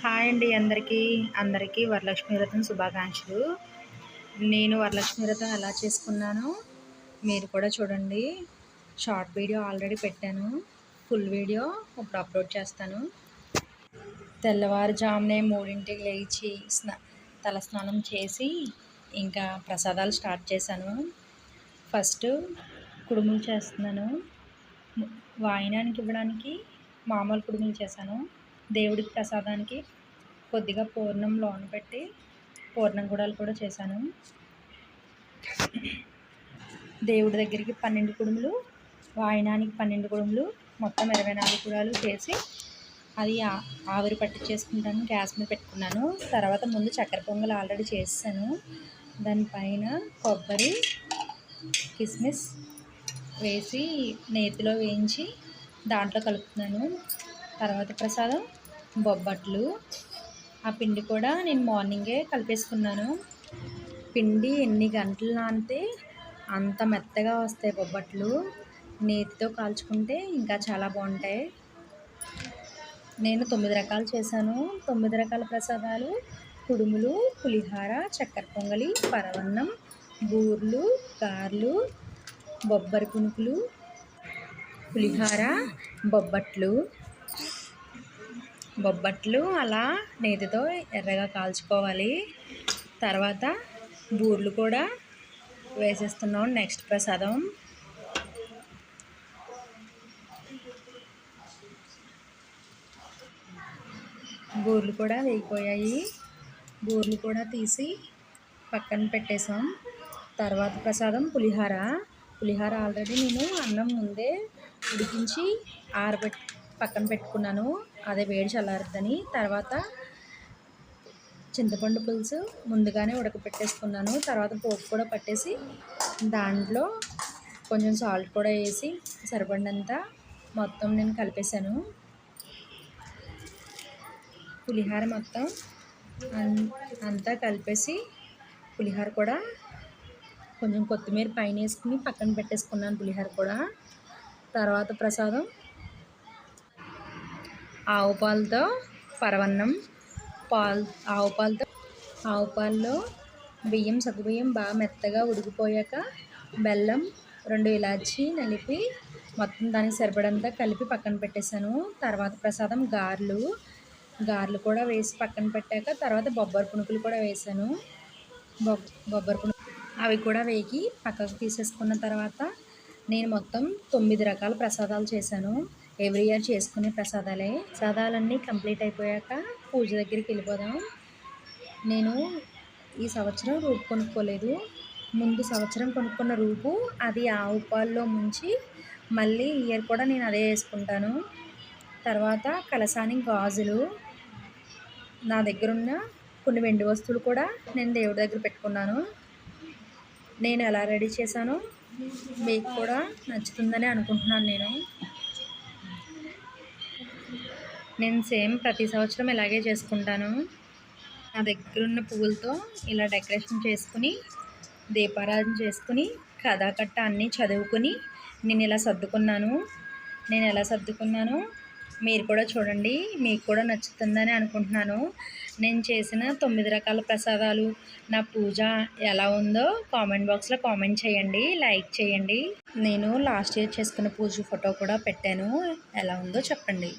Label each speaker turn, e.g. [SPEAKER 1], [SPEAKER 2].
[SPEAKER 1] Hi అండి అందరికీ వరలక్ష్మి వ్రతం శుభాకాంక్షలు. నేను వరలక్ష్మి వ్రతం ఎలా చేసుకున్నానో మీరు కూడా చూడండి. షార్ట్ వీడియో ఆల్రెడీ పెట్టాను, ఫుల్ వీడియో ఇప్పుడు అప్లోడ్ చేస్తాను. తెల్లవారుజామునే 3ంటికి లేచి తలస్నానం చేసి ఇంకా ప్రసాదాలు స్టార్ట్ చేశాను. ఫస్ట్ కుడుములు చేస్తున్నాను. వాయినానికి ఇవ్వడానికి మామూలు కుడుములు చేశాను. దేవుడికి ప్రసాదానికి కొద్దిగా పూర్ణం లోన పెట్టి పూర్ణం గుడాలు కూడా చేశాను. దేవుడి దగ్గరికి 12 కుడుములు, వాయినానికి 12 కుడుములు, మొత్తం 24 కుడాలు చేసి అది ఆవిరి పట్టి చేసుకుంటాను. గ్యాస్ మీద పెట్టుకున్నాను. తర్వాత ముందు చక్కెర పొంగల్ ఆల్రెడీ చేసాను. దానిపైన కొబ్బరి, కిస్మిస్ వేసి నేతిలో వేయించి దాంట్లో కలుపుతున్నాను. తర్వాత ప్రసాదం బొబ్బట్లు. ఆ పిండి కూడా నేను మార్నింగే కలిపేసుకున్నాను. పిండి ఎన్ని గంటలు నానితే అంత మెత్తగా వస్తాయి బొబ్బట్లు. నేతితో కాల్చుకుంటే ఇంకా చాలా బాగుంటాయి. నేను 9 రకాలు చేశాను. 9 రకాల ప్రసాదాలు: కుడుములు, పులిహార, చక్కెర పొంగలి, పరవన్నం, బూర్లు, గారెలు, బొబ్బరి పునుకులు, పులిహార, బొబ్బట్లు అలా నేతితో ఎర్రగా కాల్చుకోవాలి. తర్వాత బూర్లు కూడా వేసేస్తున్నాం. నెక్స్ట్ ప్రసాదం బూర్లు కూడా వేగిపోయాయి. బూర్లు కూడా తీసి పక్కన పెట్టేసాం. తర్వాత ప్రసాదం పులిహార ఆల్రెడీ నేను అన్నం ముందే ఉడికించి పక్కన పెట్టుకున్నాను, అదే వేడి చల్లారుద్దని. తర్వాత చింతపండు పులుసు ముందుగానే ఉడకపెట్టేసుకున్నాను. తర్వాత పోపు కూడా పట్టేసి దాంట్లో కొంచెం సాల్ట్ కూడా వేసి సరిపడినంత మొత్తం నేను కలిపేశాను. పులిహార మొత్తం అంతా కలిపేసి పులిహార కూడా కొంచెం కొత్తిమీర పైన వేసుకుని పక్కన పెట్టేసుకున్నాను పులిహార కూడా. తర్వాత ప్రసాదం ఆవు పాలతో పరవన్నం. ఆవు పాలలో బియ్యం, సగ్గుబియ్యం బాగా మెత్తగా ఉడికిపోయాక బెల్లం, 2 ఇలాచీ నలిపి మొత్తం దానికి సరిపడంతా కలిపి పక్కన పెట్టేశాను. తర్వాత ప్రసాదం గారెలు కూడా వేసి పక్కన పెట్టాక తర్వాత బొబ్బరి పునుకులు కూడా వేసాను. బొబ్బరి పునుకులు అవి కూడా వేగి పక్కకు తీసేసుకున్న తర్వాత నేను మొత్తం 9 రకాల ప్రసాదాలు చేశాను. ఎవ్రీ ఇయర్ చేసుకునే ప్రసాదాలన్నీ కంప్లీట్ అయిపోయాక పూజ దగ్గరికి వెళ్ళిపోదాం. నేను ఈ సంవత్సరం రూపు కొనుక్కోలేదు. ముందు సంవత్సరం కొనుక్కున్న రూపు అది ఆవు పాల్లో ముంచి మళ్ళీ ఈ ఇయర్ కూడా నేను అదే వేసుకుంటాను. తర్వాత కలశానికి గాజులు, నా దగ్గరున్న కొన్ని వెండి వస్తువులు కూడా నేను దేవుడి దగ్గర పెట్టుకున్నాను. నేను ఎలా రెడీ చేశానో మీకు కూడా నచ్చుతుందని అనుకుంటున్నాను. నేను సేమ్ ప్రతి సంవత్సరం ఇలాగే చేసుకుంటాను. నా దగ్గరున్న పువ్వులతో ఇలా డెకరేషన్ చేసుకుని దీపారాధన చేసుకుని కథాకట్ట అన్నీ చదువుకుని నేను ఎలా సర్దుకున్నానో మీరు కూడా చూడండి. మీకు కూడా నచ్చుతుందని అనుకుంటున్నాను. నేను చేసిన 9 రకాల ప్రసాదాలు, నా పూజ ఎలా ఉందో కామెంట్ బాక్స్లో కామెంట్ చేయండి, లైక్ చేయండి. నేను లాస్ట్ ఇయర్ చేసుకున్న పూజ ఫోటో కూడా పెట్టాను, ఎలా ఉందో చెప్పండి.